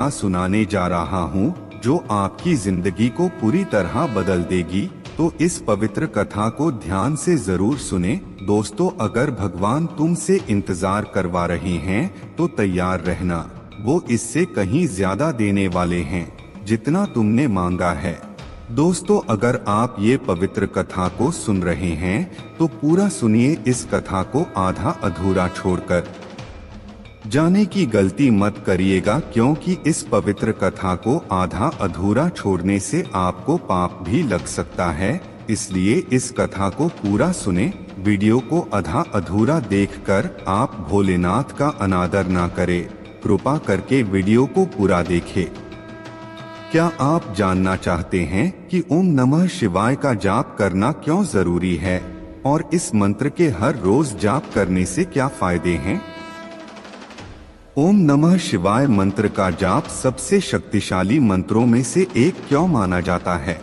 सुनाने जा रहा हूँ जो आपकी जिंदगी को पूरी तरह बदल देगी, तो इस पवित्र कथा को ध्यान से जरूर सुने। दोस्तों, अगर भगवान तुमसे इंतजार करवा रहे हैं तो तैयार रहना, वो इससे कहीं ज्यादा देने वाले हैं जितना तुमने मांगा है। दोस्तों, अगर आप ये पवित्र कथा को सुन रहे हैं तो पूरा सुनिए, इस कथा को आधा अधूरा छोड़कर जाने की गलती मत करिएगा, क्योंकि इस पवित्र कथा को आधा अधूरा छोड़ने से आपको पाप भी लग सकता है। इसलिए इस कथा को पूरा सुने। वीडियो को आधा अधूरा देखकर आप भोलेनाथ का अनादर ना करें। कृपा करके वीडियो को पूरा देखें। क्या आप जानना चाहते हैं कि ओम नमः शिवाय का जाप करना क्यों जरूरी है और इस मंत्र के हर रोज जाप करने से क्या फायदे हैं? ओम नमः शिवाय मंत्र का जाप सबसे शक्तिशाली मंत्रों में से एक क्यों माना जाता है?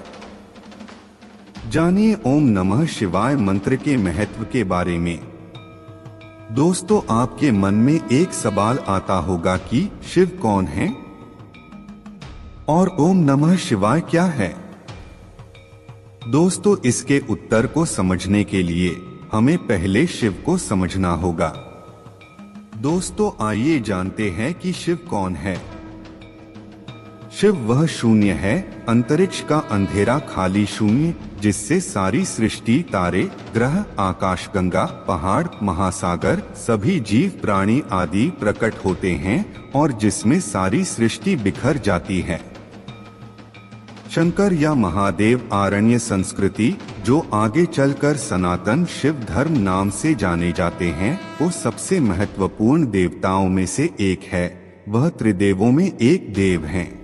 जानिए ओम नमः शिवाय मंत्र के महत्व के बारे में। दोस्तों, आपके मन में एक सवाल आता होगा कि शिव कौन है और ओम नमः शिवाय क्या है? दोस्तों, इसके उत्तर को समझने के लिए हमें पहले शिव को समझना होगा। दोस्तों, आइए जानते हैं कि शिव कौन है। शिव वह शून्य है, अंतरिक्ष का अंधेरा खाली शून्य, जिससे सारी सृष्टि, तारे, ग्रह, आकाशगंगा, पहाड़, महासागर, सभी जीव प्राणी आदि प्रकट होते हैं और जिसमें सारी सृष्टि बिखर जाती है। शंकर या महादेव आरण्य संस्कृति, जो आगे चलकर सनातन शिव धर्म नाम से जाने जाते हैं, वो सबसे महत्वपूर्ण देवताओं में से एक है। वह त्रिदेवों में एक देव हैं।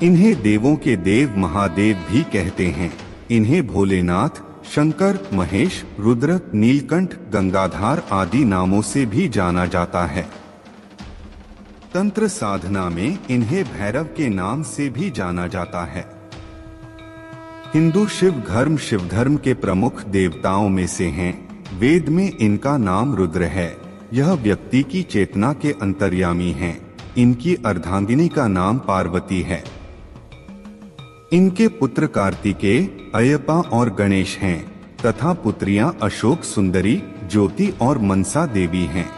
इन्हें देवों के देव महादेव भी कहते हैं। इन्हें भोलेनाथ, शंकर, महेश, रुद्र, नीलकंठ, गंगाधार आदि नामों से भी जाना जाता है। तंत्र साधना में इन्हें भैरव के नाम से भी जाना जाता है। हिंदू शिव धर्म के प्रमुख देवताओं में से हैं। वेद में इनका नाम रुद्र है। यह व्यक्ति की चेतना के अंतर्यामी हैं। इनकी अर्धांगिनी का नाम पार्वती है। इनके पुत्र कार्तिकेय, अयप्पा और गणेश हैं तथा पुत्रियां अशोक सुंदरी, ज्योति और मनसा देवी हैं।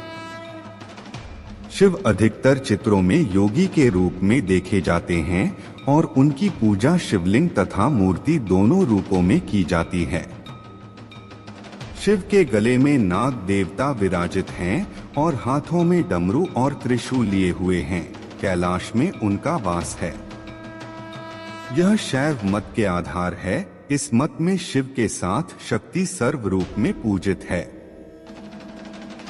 शिव अधिकतर चित्रों में योगी के रूप में देखे जाते हैं और उनकी पूजा शिवलिंग तथा मूर्ति दोनों रूपों में की जाती है। शिव के गले में नाग देवता विराजित हैं और हाथों में डमरू और त्रिशूल लिए हुए हैं। कैलाश में उनका वास है। यह शैव मत के आधार है। इस मत में शिव के साथ शक्ति सर्व रूप में पूजित है।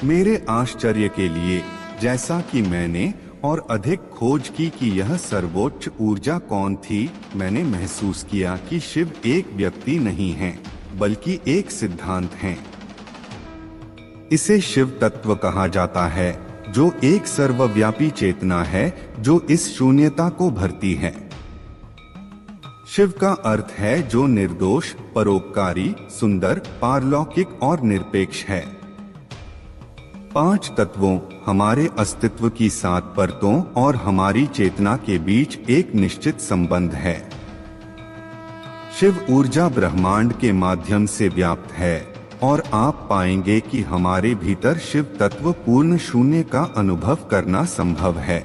मेरे आश्चर्य के लिए, जैसा कि मैंने और अधिक खोज की कि यह सर्वोच्च ऊर्जा कौन थी, मैंने महसूस किया कि शिव एक व्यक्ति नहीं है, बल्कि एक सिद्धांत है। इसे शिव तत्व कहा जाता है, जो एक सर्वव्यापी चेतना है जो इस शून्यता को भरती है। शिव का अर्थ है जो निर्दोष, परोपकारी, सुंदर, पारलौकिक और निरपेक्ष है। 5 तत्वों, हमारे अस्तित्व की 7 परतों और हमारी चेतना के बीच एक निश्चित संबंध है। शिव ऊर्जा ब्रह्मांड के माध्यम से व्याप्त है और आप पाएंगे कि हमारे भीतर शिव तत्व पूर्ण शून्य का अनुभव करना संभव है।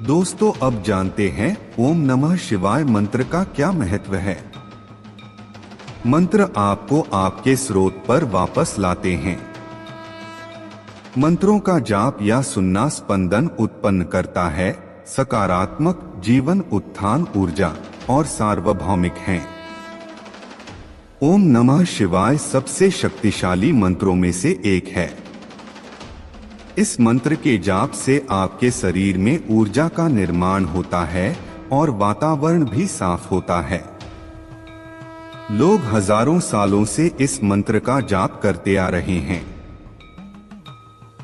दोस्तों, अब जानते हैं ओम नमः शिवाय मंत्र का क्या महत्व है। मंत्र आपको आपके स्रोत पर वापस लाते हैं। मंत्रों का जाप या सुनना स्पंदन उत्पन्न करता है, सकारात्मक जीवन उत्थान ऊर्जा और सार्वभौमिक हैं। ओम नमः शिवाय सबसे शक्तिशाली मंत्रों में से एक है। इस मंत्र के जाप से आपके शरीर में ऊर्जा का निर्माण होता है और वातावरण भी साफ होता है। लोग हजारों सालों से इस मंत्र का जाप करते आ रहे हैं।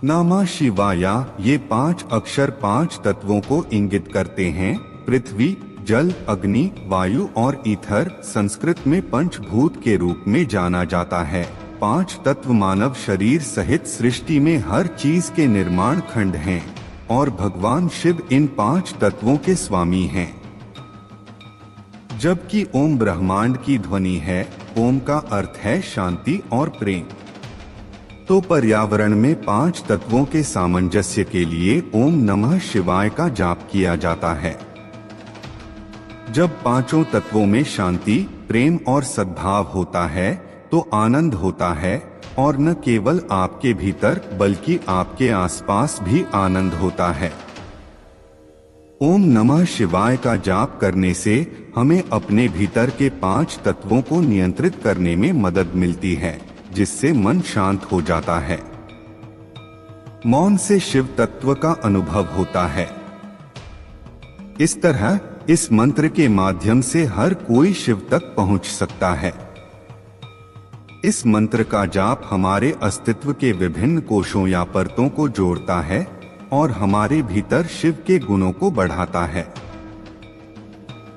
नमः शिवाय, ये 5 अक्षर 5 तत्वों को इंगित करते हैं। पृथ्वी, जल, अग्नि, वायु और ईथर संस्कृत में पंचभूत के रूप में जाना जाता है। 5 तत्व मानव शरीर सहित सृष्टि में हर चीज के निर्माण खंड हैं। और भगवान शिव इन 5 तत्वों के स्वामी हैं। जबकि ओम ब्रह्मांड की ध्वनि है, ओम का अर्थ है शांति और प्रेम। तो पर्यावरण में 5 तत्वों के सामंजस्य के लिए ओम नमः शिवाय का जाप किया जाता है। जब 5 तत्वों में शांति, प्रेम और सद्भाव होता है तो आनंद होता है, और न केवल आपके भीतर बल्कि आपके आसपास भी आनंद होता है। ओम नमः शिवाय का जाप करने से हमें अपने भीतर के 5 तत्वों को नियंत्रित करने में मदद मिलती है, जिससे मन शांत हो जाता है। मौन से शिव तत्व का अनुभव होता है। इस तरह इस मंत्र के माध्यम से हर कोई शिव तक पहुंच सकता है। इस मंत्र का जाप हमारे अस्तित्व के विभिन्न कोशों या परतों को जोड़ता है और हमारे भीतर शिव के गुणों को बढ़ाता है।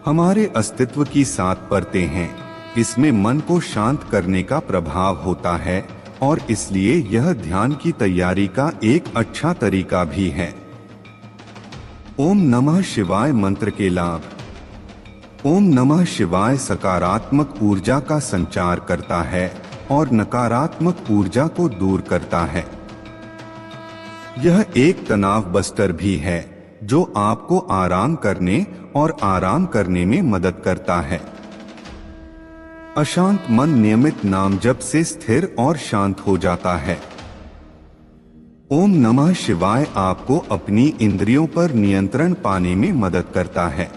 हमारे अस्तित्व की 7 परतें हैं। इसमें मन को शांत करने का प्रभाव होता है और इसलिए यह ध्यान की तैयारी का एक अच्छा तरीका भी है। ओम नमः शिवाय मंत्र के लाभ। ओम नमः शिवाय सकारात्मक ऊर्जा का संचार करता है और नकारात्मक ऊर्जा को दूर करता है। यह एक तनाव बस्टर भी है जो आपको आराम करने और आराम करने में मदद करता है। अशांत मन नियमित नाम जप से स्थिर और शांत हो जाता है। ओम नमः शिवाय आपको अपनी इंद्रियों पर नियंत्रण पाने में मदद करता है।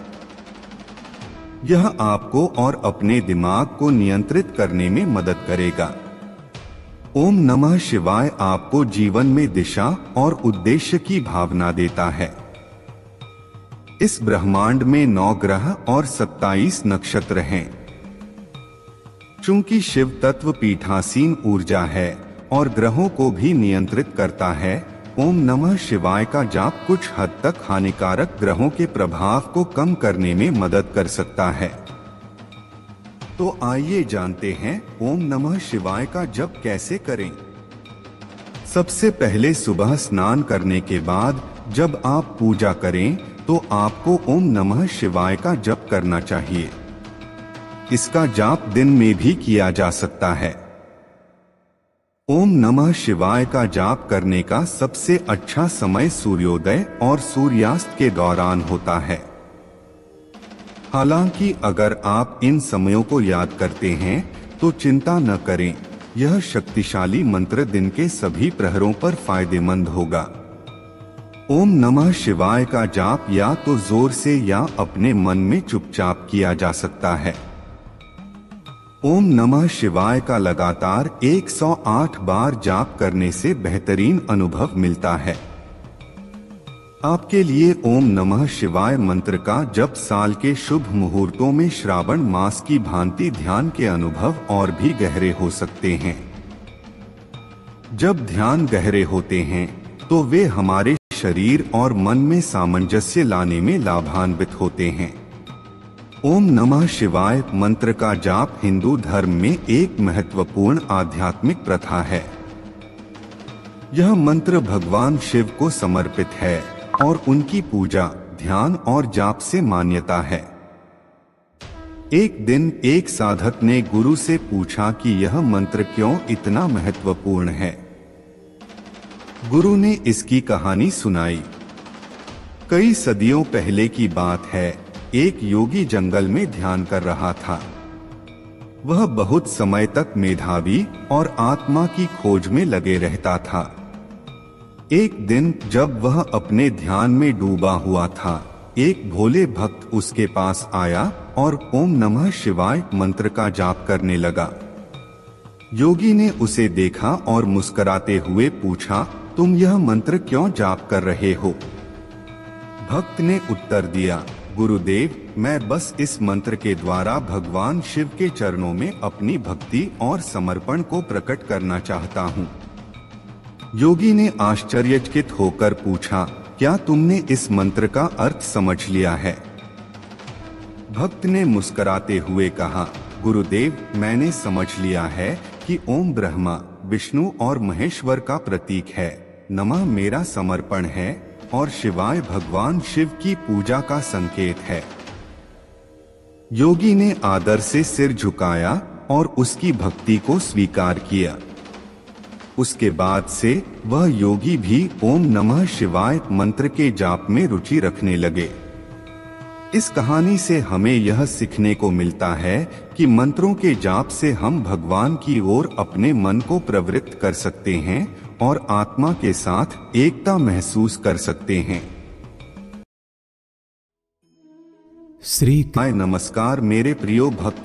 यह आपको और अपने दिमाग को नियंत्रित करने में मदद करेगा। ओम नमः शिवाय आपको जीवन में दिशा और उद्देश्य की भावना देता है। इस ब्रह्मांड में 9 ग्रह और 27 नक्षत्र हैं। चूंकि शिव तत्व पीठासीन ऊर्जा है और ग्रहों को भी नियंत्रित करता है, ओम नमः शिवाय का जाप कुछ हद तक हानिकारक ग्रहों के प्रभाव को कम करने में मदद कर सकता है। तो आइए जानते हैं ओम नमः शिवाय का जप कैसे करें। सबसे पहले सुबह स्नान करने के बाद जब आप पूजा करें तो आपको ओम नमः शिवाय का जप करना चाहिए। इसका जाप दिन में भी किया जा सकता है। ओम नमः शिवाय का जाप करने का सबसे अच्छा समय सूर्योदय और सूर्यास्त के दौरान होता है। हालांकि अगर आप इन समयों को याद करते हैं तो चिंता न करें, यह शक्तिशाली मंत्र दिन के सभी प्रहरों पर फायदेमंद होगा। ओम नमः शिवाय का जाप या तो जोर से या अपने मन में चुपचाप किया जा सकता है। ओम नमः शिवाय का लगातार 108 बार जाप करने से बेहतरीन अनुभव मिलता है। आपके लिए ओम नमः शिवाय मंत्र का जप साल के शुभ मुहूर्तों में श्रावण मास की भांति ध्यान के अनुभव और भी गहरे हो सकते हैं। जब ध्यान गहरे होते हैं तो वे हमारे शरीर और मन में सामंजस्य लाने में लाभान्वित होते हैं। ओम नमः शिवाय मंत्र का जाप हिंदू धर्म में एक महत्वपूर्ण आध्यात्मिक प्रथा है। यह मंत्र भगवान शिव को समर्पित है और उनकी पूजा, ध्यान और जाप से मान्यता है। एक दिन एक साधक ने गुरु से पूछा कि यह मंत्र क्यों इतना महत्वपूर्ण है। गुरु ने इसकी कहानी सुनाई। कई सदियों पहले की बात है, एक योगी जंगल में ध्यान कर रहा था। वह बहुत समय तक मेधावी और आत्मा की खोज में लगे रहता था। एक दिन जब वह अपने ध्यान में डूबा हुआ था, एक भोले भक्त उसके पास आया और ओम नमः शिवाय मंत्र का जाप करने लगा। योगी ने उसे देखा और मुस्कुराते हुए पूछा, तुम यह मंत्र क्यों जाप कर रहे हो? भक्त ने उत्तर दिया, गुरुदेव, मैं बस इस मंत्र के द्वारा भगवान शिव के चरणों में अपनी भक्ति और समर्पण को प्रकट करना चाहता हूँ। योगी ने आश्चर्यचकित होकर पूछा, क्या तुमने इस मंत्र का अर्थ समझ लिया है? भक्त ने मुस्कुराते हुए कहा, गुरुदेव, मैंने समझ लिया है कि ओम ब्रह्मा, विष्णु और महेश्वर का प्रतीक है। नमः मेरा समर्पण है और शिवाय भगवान शिव की पूजा का संकेत है। योगी ने आदर से सिर झुकाया और उसकी भक्ति को स्वीकार किया। उसके बाद से वह योगी भी ओम नमः शिवाय मंत्र के जाप में रुचि रखने लगे। इस कहानी से हमें यह सीखने को मिलता है कि मंत्रों के जाप से हम भगवान की ओर अपने मन को प्रवृत्त कर सकते हैं और आत्मा के साथ एकता महसूस कर सकते हैं। श्री नमस्कार मेरे प्रिय भक्त